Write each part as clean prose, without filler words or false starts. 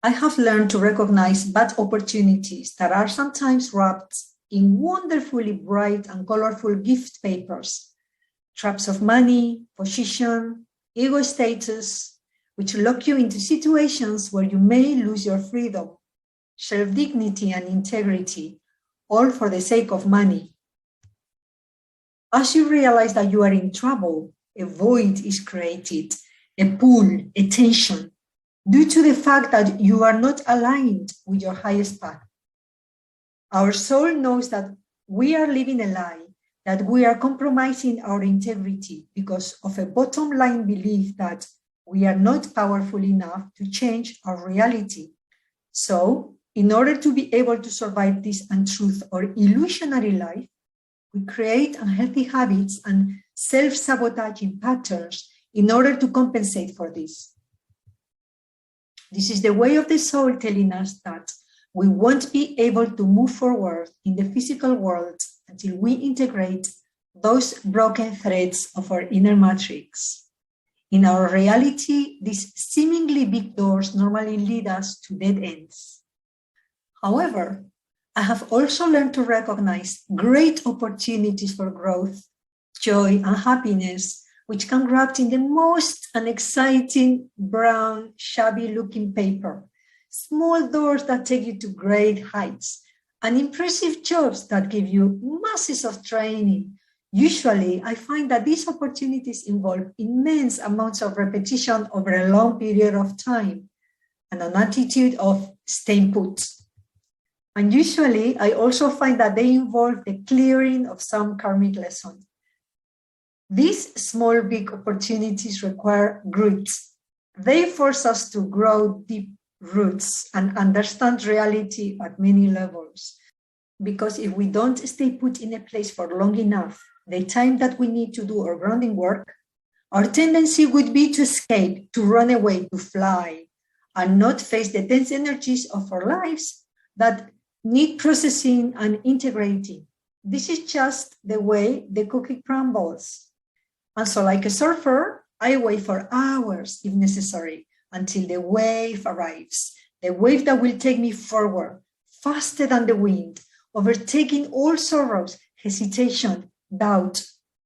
I have learned to recognize bad opportunities that are sometimes wrapped in wonderfully bright and colorful gift papers, traps of money, position, ego status, which lock you into situations where you may lose your freedom, self-dignity, and integrity, all for the sake of money. As you realize that you are in trouble, a void is created, a pull, a tension, due to the fact that you are not aligned with your highest path. Our soul knows that we are living a lie, that we are compromising our integrity because of a bottom line belief that we are not powerful enough to change our reality. So, in order to be able to survive this untruth or illusionary life, we create unhealthy habits and self-sabotaging patterns in order to compensate for this. This is the way of the soul telling us that we won't be able to move forward in the physical world until we integrate those broken threads of our inner matrix. In our reality, these seemingly big doors normally lead us to dead ends. However, I have also learned to recognize great opportunities for growth, joy, and happiness, which can be wrapped in the most unexciting, brown, shabby-looking paper, small doors that take you to great heights, and impressive jobs that give you masses of training. Usually, I find that these opportunities involve immense amounts of repetition over a long period of time and an attitude of staying put. And usually, I also find that they involve the clearing of some karmic lesson. These small, big opportunities require grit. They force us to grow deep roots and understand reality at many levels. Because if we don't stay put in a place for long enough, the time that we need to do our grounding work, our tendency would be to escape, to run away, to fly, and not face the dense energies of our lives that need processing and integrating. This is just the way the cookie crumbles. And so, like a surfer, I wait for hours, if necessary, until the wave arrives, the wave that will take me forward, faster than the wind, overtaking all sorrows, hesitation, doubt,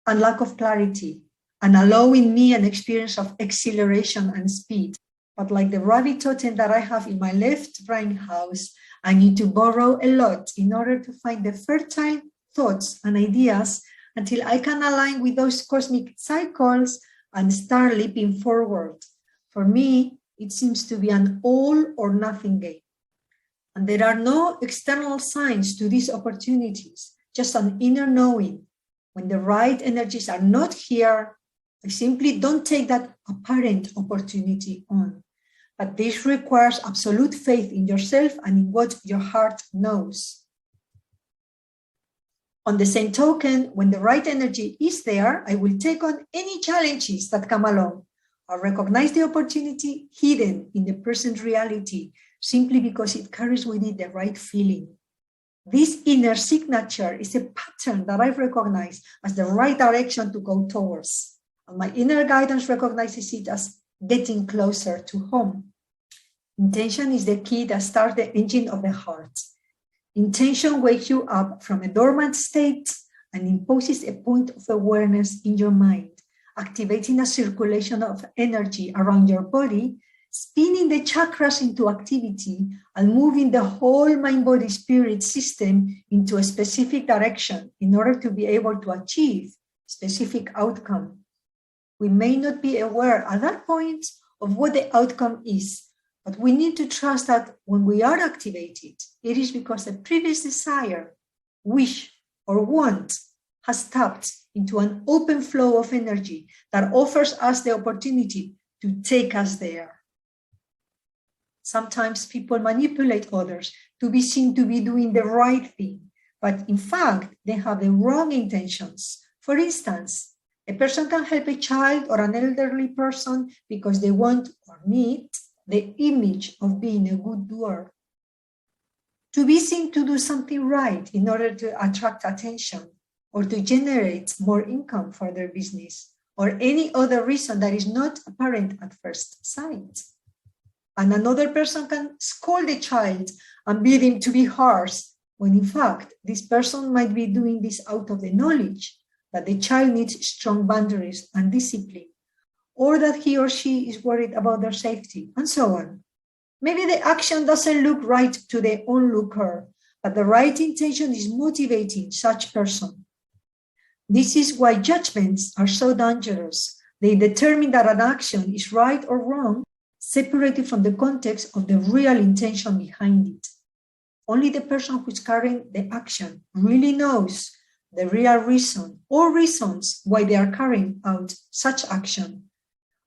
and lack of clarity, and allowing me an experience of acceleration and speed. But like the rabbit totem that I have in my left brain house, I need to borrow a lot in order to find the fertile thoughts and ideas until I can align with those cosmic cycles and start leaping forward. For me, it seems to be an all or nothing game. And there are no external signs to these opportunities, just an inner knowing. When the right energies are not here, I simply don't take that apparent opportunity on. But this requires absolute faith in yourself and in what your heart knows. On the same token, when the right energy is there, I will take on any challenges that come along. I recognize the opportunity hidden in the present reality simply because it carries with it the right feeling. This inner signature is a pattern that I recognize as the right direction to go towards. And my inner guidance recognizes it as getting closer to home. Intention is the key that starts the engine of the heart. Intention wakes you up from a dormant state and imposes a point of awareness in your mind, activating a circulation of energy around your body, spinning the chakras into activity, and moving the whole mind-body-spirit system into a specific direction in order to be able to achieve specific outcome. We may not be aware at that point of what the outcome is, but we need to trust that when we are activated, it is because a previous desire, wish, or want has tapped into an open flow of energy that offers us the opportunity to take us there. Sometimes people manipulate others to be seen to be doing the right thing, but in fact, they have the wrong intentions. For instance, a person can help a child or an elderly person because they want or need the image of being a good doer. To be seen to do something right in order to attract attention or to generate more income for their business or any other reason that is not apparent at first sight. And another person can scold the child and beat him to be harsh, when in fact, this person might be doing this out of the knowledge that the child needs strong boundaries and discipline, or that he or she is worried about their safety, and so on. Maybe the action doesn't look right to the onlooker, but the right intention is motivating such person. This is why judgments are so dangerous. They determine that an action is right or wrong, separated from the context of the real intention behind it. Only the person who's carrying the action really knows the real reason or reasons why they are carrying out such action.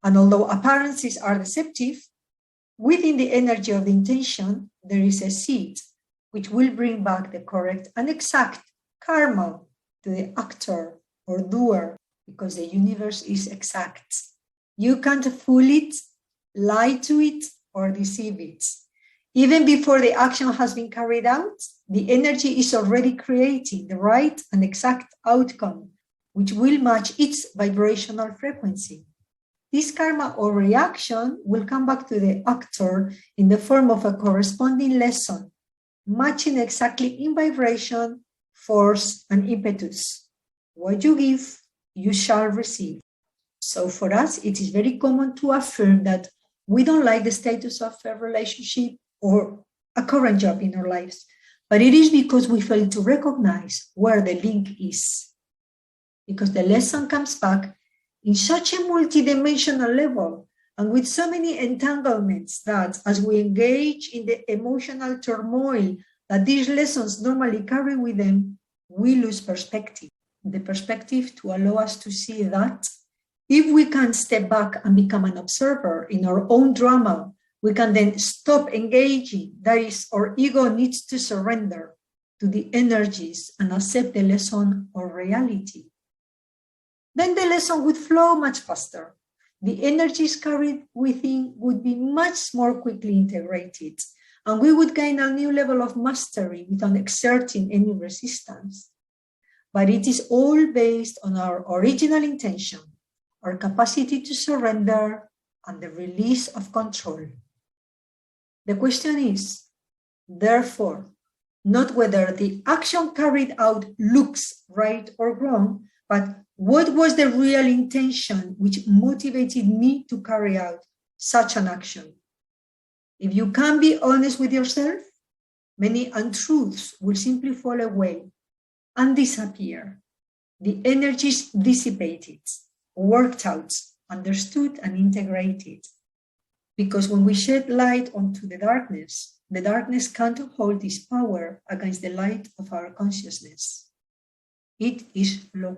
And although appearances are deceptive, within the energy of the intention, there is a seed which will bring back the correct and exact karma to the actor or doer, because the universe is exact. You can't fool it, lie to it, or deceive it. Even before the action has been carried out, the energy is already creating the right and exact outcome, which will match its vibrational frequency. This karma or reaction will come back to the actor in the form of a corresponding lesson, matching exactly in vibration, force, and impetus. What you give, you shall receive. So for us, it is very common to affirm that we don't like the status of a relationship or a current job in our lives, but it is because we fail to recognize where the link is. Because the lesson comes back in such a multidimensional level and with so many entanglements that as we engage in the emotional turmoil that these lessons normally carry with them, we lose perspective. The perspective to allow us to see that if we can step back and become an observer in our own drama, we can then stop engaging. That is, our ego needs to surrender to the energies and accept the lesson or reality. Then the lesson would flow much faster. The energies carried within would be much more quickly integrated, and we would gain a new level of mastery without exerting any resistance. But it is all based on our original intention, our capacity to surrender, and the release of control. The question is, therefore, not whether the action carried out looks right or wrong, but what was the real intention which motivated me to carry out such an action? If you can be honest with yourself, many untruths will simply fall away and disappear. The energies dissipated, worked out, understood, and integrated. Because when we shed light onto the darkness can't hold its power against the light of our consciousness. It is law.